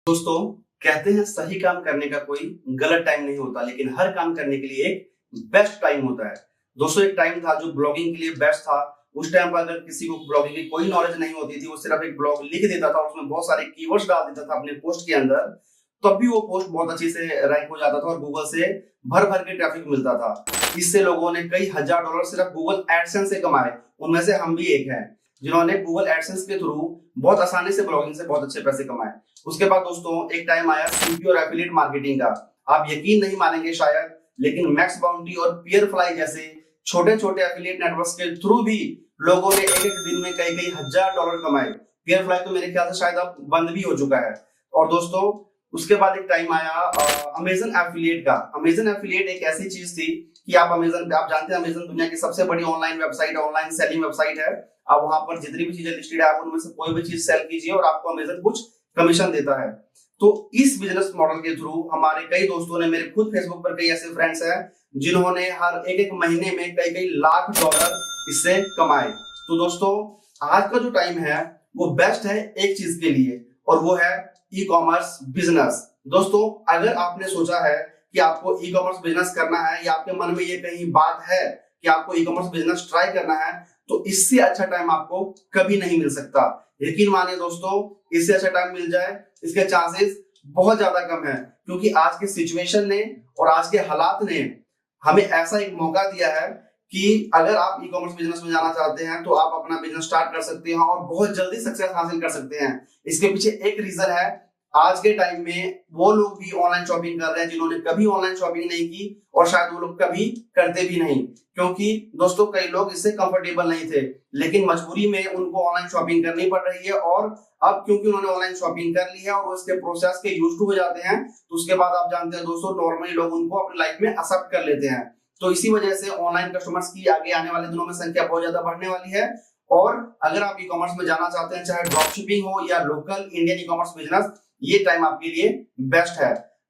दोस्तों, कहते हैं सही काम करने का कोई गलत टाइम नहीं होता, लेकिन हर काम करने के लिए एक बेस्ट टाइम होता है। दोस्तों, एक टाइम था जो ब्लॉगिंग के लिए बेस्ट था। उस टाइम पर अगर किसी को ब्लॉगिंग की कोई नॉलेज नहीं होती थी, वो सिर्फ एक ब्लॉग लिख देता था और उसमें बहुत सारे कीवर्ड्स डाल देता था अपने पोस्ट के अंदर, तब भी वो पोस्ट बहुत अच्छी से रैंक हो जाता था और गूगल से भर भर के ट्रैफिक मिलता था। इससे लोगों ने कई हजार डॉलर सिर्फ गूगल एडसेंस से कमाए। उनमें से हम भी एक हैं जिन्होंने गूगल एडसेंस के थ्रू बहुत आसानी से ब्लॉगिंग से बहुत अच्छे पैसे कमाए। उसके बाद दोस्तों एक टाइम आया सीपीओ और एफिलिएट मार्केटिंग का। आप यकीन नहीं मानेंगे शायद, लेकिन मैक्स बाउंटी और पियर फ्लाई जैसे छोटे छोटे एफिलिएट नेटवर्क्स के थ्रू भी लोगों ने एक एक दिन में कई कई हजार डॉलर कमाए। पियर फ्लाई तो मेरे ख्याल से शायद अब बंद भी हो चुका है। और दोस्तों उसके बाद एक टाइम आया अमेजन एफिलिएट का। अमेजन एफिलिएट एक ऐसी चीज थी कि आप अमेजन पे, आप जानते हैं अमेजन दुनिया की सबसे बड़ी online website, online selling website है। आप वहां पर जितनी भी चीजें लिस्टेड है, आप उनमें से कोई भी चीज सेल कीजिए और आपको अमेजन कुछ कमीशन देता है। तो इस बिजनेस मॉडल के थ्रू हमारे कई दोस्तों ने, मेरे खुद फेसबुक पर कई ऐसे फ्रेंड्स हैं जिन्होंने हर एक एक महीने में कई कई लाख डॉलर इससे कमाए। तो दोस्तों आज का जो टाइम है वो बेस्ट है एक चीज के लिए, और वो है ई कॉमर्स बिजनेस। दोस्तों अगर आपने सोचा है कि आपको ई कॉमर्स बिजनेस करना है, या आपके मन में ये कहीं बात है कि आपको ई कॉमर्स बिजनेस ट्राई करना है, तो इससे अच्छा टाइम आपको कभी नहीं मिल सकता। यकीन मानिए दोस्तों, इससे अच्छा टाइम मिल जाए इसके चांसेस बहुत ज्यादा कम है, क्योंकि आज के सिचुएशन ने और आज के हालात ने हमें ऐसा एक मौका दिया है कि अगर आप ई कॉमर्स बिजनेस में जाना चाहते हैं तो आप अपना बिजनेस स्टार्ट कर सकते हैं और बहुत जल्दी सक्सेस हासिल कर सकते हैं। इसके पीछे एक रीजन है, आज के टाइम में वो लोग भी ऑनलाइन शॉपिंग कर रहे हैं जिन्होंने कभी ऑनलाइन शॉपिंग नहीं की, और शायद वो लोग कभी करते भी नहीं, क्योंकि दोस्तों कई लोग इससे कंफर्टेबल नहीं थे, लेकिन मजबूरी में उनको ऑनलाइन शॉपिंग करनी पड़ रही है। और अब क्योंकि उन्होंने ऑनलाइन शॉपिंग कर ली है और वो इसके प्रोसेस के यूज्ड हो जाते हैं, तो उसके बाद आप जानते हैं दोस्तों नॉर्मली लोग उनको अपनी लाइफ में एक्सेप्ट कर लेते हैं। तो इसी वजह से ऑनलाइन कस्टमर्स की आगे आने वाले दिनों में संख्या बहुत ज्यादा बढ़ने वाली है। और अगर आप ई कॉमर्स में जाना चाहते हैं, चाहे ड्रॉप शिपिंग हो या local Indian e commerce business, ये टाइम आपके लिए बेस्ट है।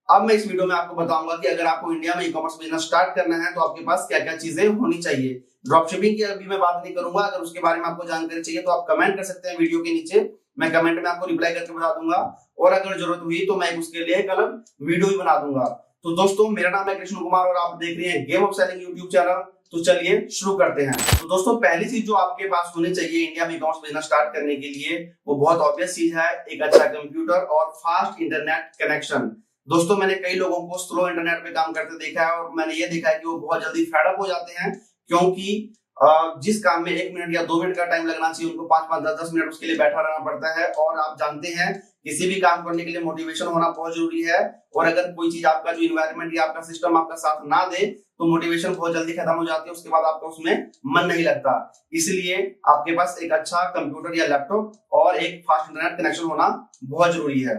अब मैं इस वीडियो में आपको बताऊंगा कि अगर आपको इंडिया में ई कॉमर्स बिजनेस स्टार्ट करना है तो आपके पास क्या क्या चीजें होनी चाहिए। ड्रॉप शिपिंग की अभी मैं बात नहीं करूंगा, अगर उसके बारे में आपको जानकारी चाहिए तो आप कमेंट कर सकते हैं वीडियो के नीचे, मैं कमेंट में आपको रिप्लाई करके बता दूंगा, और अगर जरूरत हुई तो मैं उसके लिए एक अलग वीडियो भी बना दूंगा। तो दोस्तों मेरा नाम है कृष्ण कुमार और आप देख रहे हैं game of selling YouTube channel. तो चलिए शुरू करते हैं। तो दोस्तों पहली चीज जो आपके पास होनी चाहिए इंडिया में ई-कॉमर्स बिजनेस स्टार्ट करने के लिए, वो बहुत ऑब्वियस चीज है, एक अच्छा कंप्यूटर और फास्ट इंटरनेट कनेक्शन। दोस्तों मैंने कई लोगों को स्लो इंटरनेट पे काम करते देखा है और मैंने ये देखा है कि वो बहुत जल्दी फेड अप हो जाते हैं, क्योंकि जिस काम में 1 मिनट या 2 मिनट का टाइम लगना चाहिए उनको 5-5, 10-10 मिनट उसके लिए बैठा रहना पड़ता है। और आप जानते हैं किसी भी काम करने के लिए मोटिवेशन होना बहुत जरूरी है, और अगर कोई चीज आपका जो इन्वायरमेंट या आपका सिस्टम आपका साथ ना दे तो मोटिवेशन बहुत जल्दी खत्म हो जाती है, उसके बाद आपका उसमें मन नहीं लगता। इसलिए आपके पास एक अच्छा कंप्यूटर या लैपटॉप और एक फास्ट इंटरनेट कनेक्शन होना बहुत जरूरी है।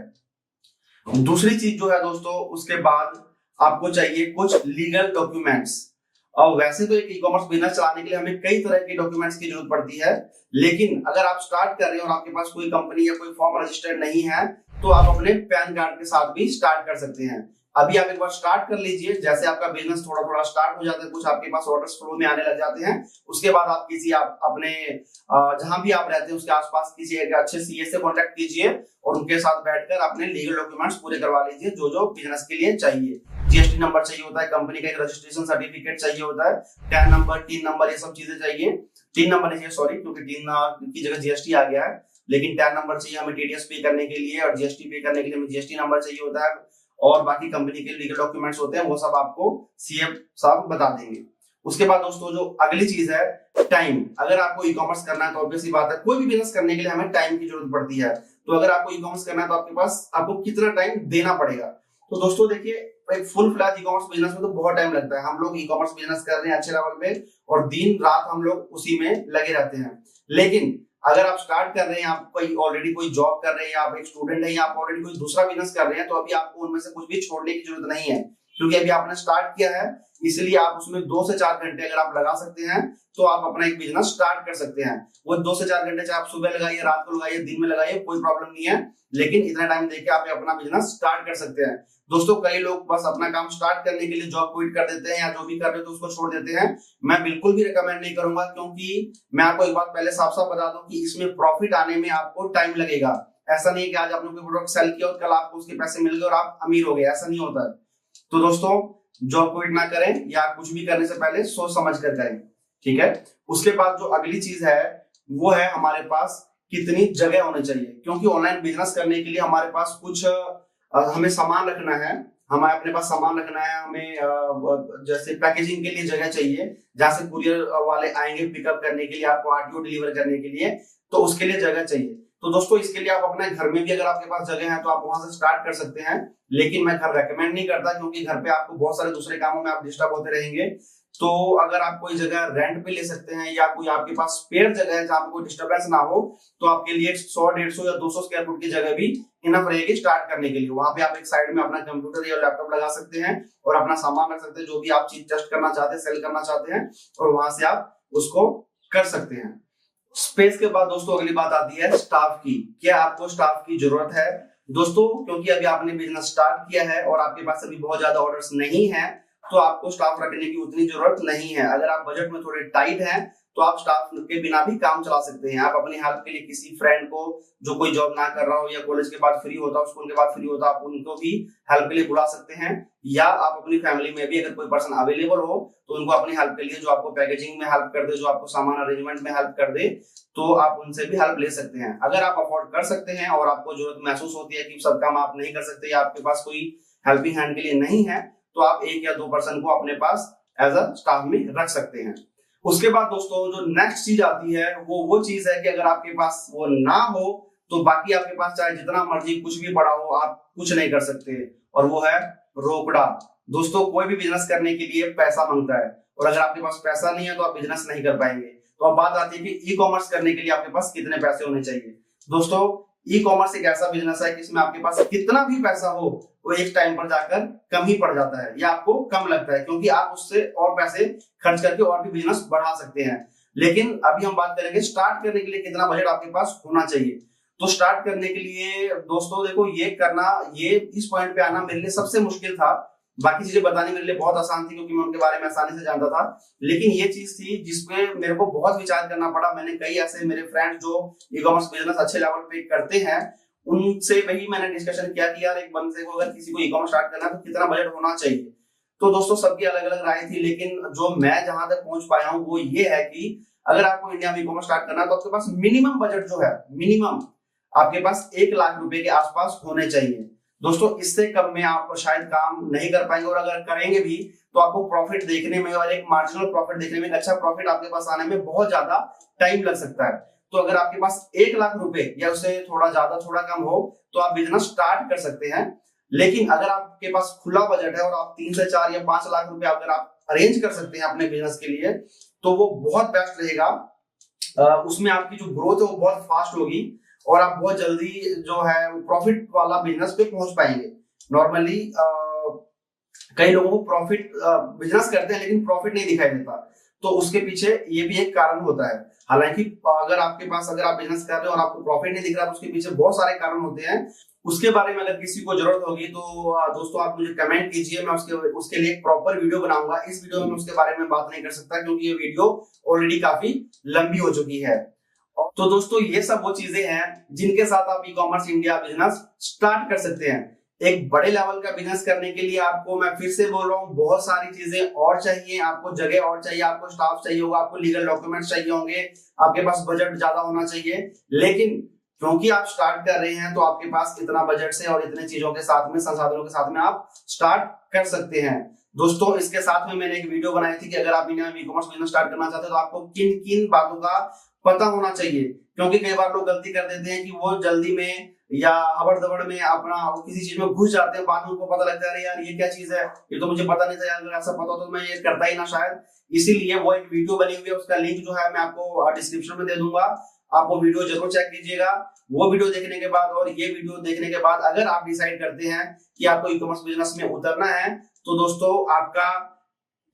दूसरी चीज जो है दोस्तों, उसके बाद आपको चाहिए कुछ लीगल डॉक्यूमेंट्स। और वैसे तो एक ई कॉमर्स बिजनेस चलाने के लिए हमें कई तरह के डॉक्यूमेंट्स की जरूरत पड़ती है, लेकिन अगर आप स्टार्ट कर रहे हैं और आपके पास कोई कंपनी या कोई फॉर्म रजिस्टर्ड नहीं है, तो आप अपने पैन कार्ड के साथ भी स्टार्ट कर सकते हैं। अभी आप एक बार स्टार्ट कर लीजिए, जैसे आपका बिजनेस थोड़ा थोड़ा स्टार्ट हो जाता है, कुछ आपके पास ऑर्डर्स फ्लो में आने लग जाते हैं, उसके बाद आप किसी आप अपने जहां भी आप रहते हैं उसके आसपास किसी एक अच्छे सीए से कांटेक्ट कीजिए और उनके साथ बैठकर अपने लीगल डॉक्यूमेंट्स पूरे करवा लीजिए जो जो बिजनेस के लिए चाहिए। जीएसटी नंबर चाहिए होता है, कंपनी का एक रजिस्ट्रेशन सर्टिफिकेट चाहिए होता है, टैन नंबर, टीन नंबर, ये सब चीजें चाहिए। टीन नंबर नहीं चाहिए, सॉरी, क्योंकि टीन की जगह जीएसटी आ गया है, लेकिन टैन नंबर चाहिए हमें टीडीएस पे करने के लिए, और जीएसटी पे करने के लिए हमें जीएसटी नंबर चाहिए होता है, और बाकी कंपनी के लीगल डॉक्यूमेंट्स होते हैं वो सब आपको सीएम साहब बता देंगे। उसके बाद दोस्तों जो अगली चीज है, टाइम। अगर आपको ई कॉमर्स करना है तो ऑब्वियस सी बात है, कोई भी बिजनेस करने के लिए हमें टाइम की जरूरत पड़ती है। तो अगर आपको ई कॉमर्स करना है तो आपके पास आपको कितना टाइम देना पड़ेगा। तो दोस्तों देखिए, एक full fledge e commerce business में तो बहुत टाइम लगता है। हम लोग ई कॉमर्स बिजनेस कर रहे हैं अच्छे लेवल पे और दिन रात हम लोग उसी में लगे रहते हैं, लेकिन अगर आप स्टार्ट कर रहे हैं, आप कोई ऑलरेडी कोई जॉब कर रहे हैं, आप एक स्टूडेंट हैं, या आप ऑलरेडी कोई दूसरा बिजनेस कर रहे हैं, तो अभी आपको उनमें से कुछ भी छोड़ने की जरूरत नहीं है, क्योंकि अभी आपने स्टार्ट किया है। इसलिए आप उसमें 2 से 4 घंटे अगर आप लगा सकते हैं तो आप अपना एक बिजनेस स्टार्ट कर सकते हैं। वो 2 से 4 घंटे चाहे आप सुबह लगाइए, रात को लगाइए, दिन में लगाइए, कोई प्रॉब्लम नहीं है, लेकिन इतना टाइम देके आप अपना बिजनेस स्टार्ट कर सकते हैं। दोस्तों कई लोग बस अपना काम स्टार्ट करने के लिए जॉब क्विट कर देते हैं, या जो भी कर रहे थे उसको छोड़ देते हैं। मैं बिल्कुल भी रिकमेंड नहीं करूंगा, क्योंकि मैं आपको एक बात पहले साफ साफ बता दूं कि इसमें प्रॉफिट आने में आपको टाइम लगेगा। ऐसा नहीं है कि आज आपने कोई प्रोडक्ट सेल किया और कल आपको उसके पैसे मिल गए और आप अमीर हो गए, ऐसा नहीं होता है। तो दोस्तों जॉब क्विट ना करें या कुछ भी करने से पहले सोच समझ कर करें, ठीक है। उसके बाद जो अगली चीज है वो है हमारे पास कितनी जगह होनी चाहिए, क्योंकि ऑनलाइन बिजनेस करने के लिए हमारे पास कुछ हमें सामान रखना है, हमें अपने पास सामान रखना है, हमें जैसे पैकेजिंग के लिए जगह चाहिए जहां से कुरियर वाले आएंगे पिकअप करने के लिए, आपको आरटीओ डिलीवर करने के लिए, तो उसके लिए जगह चाहिए। तो दोस्तों इसके लिए आप अपने घर में भी अगर आपके पास जगह है तो आप वहां से स्टार्ट कर सकते हैं, लेकिन मैं घर रेकमेंड नहीं करता, क्योंकि घर पे आपको बहुत सारे दूसरे कामों में आप डिस्टर्ब होते रहेंगे। तो अगर आप कोई जगह रेंट पे ले सकते हैं या कोई आपके पास स्पेयर जगह है जहां पे कोई डिस्टर्बेंस ना हो, तो आपके लिए 100, 150 या 200 स्क्वायर फुट की जगह भी इनफ रहेगी स्टार्ट करने के लिए। वहां पे आप एक साइड में अपना कंप्यूटर या लैपटॉप लगा सकते हैं और अपना सामान रख सकते हैं, जो भी आप चीज टेस्ट करना चाहते हैं, सेल करना चाहते हैं, और वहां से आप उसको कर सकते हैं। स्पेस के बाद दोस्तों अगली बात आती है स्टाफ की। क्या आपको स्टाफ की जरूरत है? दोस्तों क्योंकि अभी आपने बिजनेस स्टार्ट किया है और आपके पास अभी बहुत ज्यादा ऑर्डर्स नहीं है, तो आपको स्टाफ रखने की उतनी जरूरत नहीं है। अगर आप बजट में थोड़े टाइट हैं तो आप स्टाफ के बिना भी काम चला सकते हैं। आप अपनी हेल्प के लिए किसी फ्रेंड को जो कोई जॉब ना कर रहा हो या कॉलेज के बाद फ्री होता हो, स्कूल के बाद फ्री होता, आप उनको भी हेल्प के लिए बुला सकते हैं, या आप अपनी फैमिली में भी अगर कोई पर्सन अवेलेबल हो तो उनको अपनी हेल्प के लिए, जो आपको पैकेजिंग में हेल्प कर दे, जो आपको सामान अरेंजमेंट में हेल्प कर दे, तो आप उनसे भी हेल्प ले सकते हैं। अगर आप अफोर्ड कर सकते हैं और आपको जरूरत महसूस होती है कि सब काम आप नहीं कर सकते या आपके पास कोई हेल्पिंग हैंड के लिए नहीं है, तो आप 1 या 2 पर्सन को अपने पास एज अ स्टाफ में रख सकते हैं। उसके बाद दोस्तों जो नेक्स्ट चीज आती है वो चीज है कि अगर आपके पास वो ना हो तो बाकी आपके पास चाहे जितना मर्जी कुछ भी पड़ा हो, आप कुछ नहीं कर सकते, और वो है रोकड़ा। दोस्तों कोई भी बिजनेस करने के लिए पैसा मांगता है, और अगर आपके पास पैसा नहीं है तो आप बिजनेस नहीं कर पाएंगे। तो अब बात आती है कि ई कॉमर्स करने के लिए आपके पास कितने पैसे होने चाहिए। दोस्तों ई कॉमर्स एक ऐसा बिजनेस है कि इसमें आपके पास कितना भी पैसा हो वो एक टाइम पर जाकर कम ही पड़ जाता है या आपको कम लगता है, क्योंकि आप उससे और पैसे खर्च करके और भी बिजनेस बढ़ा सकते हैं। लेकिन अभी हम बात करेंगे स्टार्ट करने के लिए कितना बजट आपके पास होना चाहिए। तो स्टार्ट करने के लिए दोस्तों देखो ये करना, ये इस पॉइंट पे आना मेरे लिए सबसे मुश्किल था। बाकी चीजें बतानी मेरे लिए बहुत आसान थी क्योंकि मैं उनके बारे में आसानी से जानता था, लेकिन ये चीज थी जिसपे मेरे को बहुत विचार करना पड़ा। मैंने कई ऐसे मेरे फ्रेंड जो ई कॉमर्स बिजनेस अच्छे लेवल पे करते हैं उनसे वही मैंने डिस्कशन किया कि यार एक बंदे को अगर किसी को ई कॉमर्स स्टार्ट करना है तो कितना बजट होना चाहिए। तो दोस्तों सबकी अलग अलग राय थी, लेकिन जो मैं जहां तक पहुंच पाया हूं वो ये है कि अगर आपको इंडिया में ई कॉमर्स स्टार्ट करना है तो आपके पास मिनिमम बजट जो है, मिनिमम आपके पास 1 लाख रुपए के आसपास होने चाहिए। दोस्तों इससे कम में आप शायद काम नहीं कर पाएंगे, और अगर करेंगे भी तो आपको प्रॉफिट देखने में और एक मार्जिनल प्रॉफिट देखने में, एक अच्छा प्रॉफिट आपके पास आने में बहुत ज्यादा टाइम लग सकता है। तो अगर आपके पास 1 लाख रुपए या उससे थोड़ा ज्यादा थोड़ा कम हो तो आप बिजनेस स्टार्ट कर सकते हैं। लेकिन अगर आपके पास खुला बजट है और आप 3 से 4 या 5 लाख रुपए अगर आप अरेंज कर सकते हैं अपने बिजनेस के लिए, तो वो बहुत बेस्ट रहेगा। उसमें आपकी जो ग्रोथ है वो बहुत फास्ट होगी और आप बहुत जल्दी जो है प्रॉफिट वाला बिजनेस पे पहुंच पाएंगे। नॉर्मली कई लोगों को प्रॉफिट, बिजनेस करते हैं लेकिन प्रॉफिट नहीं दिखाई देता, तो उसके पीछे ये भी एक कारण होता है। हालांकि अगर आपके पास, अगर आप बिजनेस कर रहे हो और आपको प्रॉफिट नहीं दिख रहा तो उसके पीछे बहुत सारे कारण होते हैं। उसके बारे में अगर किसी को जरूरत होगी तो दोस्तों आप मुझे कमेंट कीजिए, मैं उसके लिए एक प्रॉपर वीडियो बनाऊंगा। इस वीडियो में उसके बारे में बात नहीं कर सकता क्योंकि ये वीडियो ऑलरेडी काफी लंबी हो चुकी है। तो दोस्तों ये सब वो चीजें हैं जिनके साथ आप e commerce India business start कर सकते हैं। एक बड़े लेवल का बिजनेस करने के लिए आपको, मैं फिर से बोल रहा हूँ, बहुत सारी चीजें और चाहिए। आपको जगह और चाहिए, आपको स्टाफ चाहिए होगा, आपको लीगल डॉक्यूमेंट्स चाहिए होंगे, आपके पास बजट ज्यादा होना चाहिए। लेकिन क्योंकि आप स्टार्ट कर रहे हैं तो आपके पास इतना बजट से और इतने चीजों के साथ में, संसाधनों के साथ में आप स्टार्ट कर सकते हैं। दोस्तों इसके साथ में मैंने एक वीडियो बनाई थी कि अगर आप इंडिया में ई कॉमर्स बिजनेस स्टार्ट करना चाहते हैं तो आपको किन किन बातों का पता होना चाहिए। क्योंकि कई बार लोग गलती कर देते हैं कि वो जल्दी में या हबड़ दबड़ में अपना किसी चीज में घुस जाते हैं, बाद में उनको पता लगता है यार ये क्या चीज है, ये तो मुझे पता नहीं था, यार ऐसा पता तो मैं ये करता ही ना शायद। इसीलिए वो एक वीडियो बनी हुई है, उसका लिंक जो है मैं आपको डिस्क्रिप्शन में दे दूंगा, आप वो वीडियो जरूर चेक कीजिएगा। वो वीडियो देखने के बाद और ये वीडियो देखने के बाद अगर आप डिसाइड करते हैं कि आपको ई कॉमर्स बिजनेस में उतरना है तो दोस्तों आपका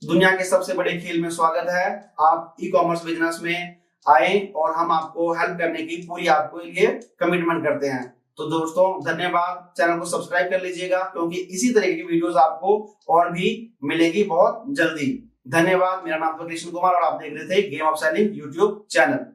दुनिया के सबसे बड़े खेल में स्वागत है। आप ई कॉमर्स बिजनेस में आए और हम आपको हेल्प करने की पूरी आपको लिए कमिटमेंट करते हैं। तो दोस्तों धन्यवाद, चैनल को सब्सक्राइब कर लीजिएगा क्योंकि इसी तरह की वीडियोस आपको और भी मिलेगी बहुत जल्दी। धन्यवाद। मेरा नाम तो कृष्ण कुमार और आप देख रहे थे game of selling YouTube channel.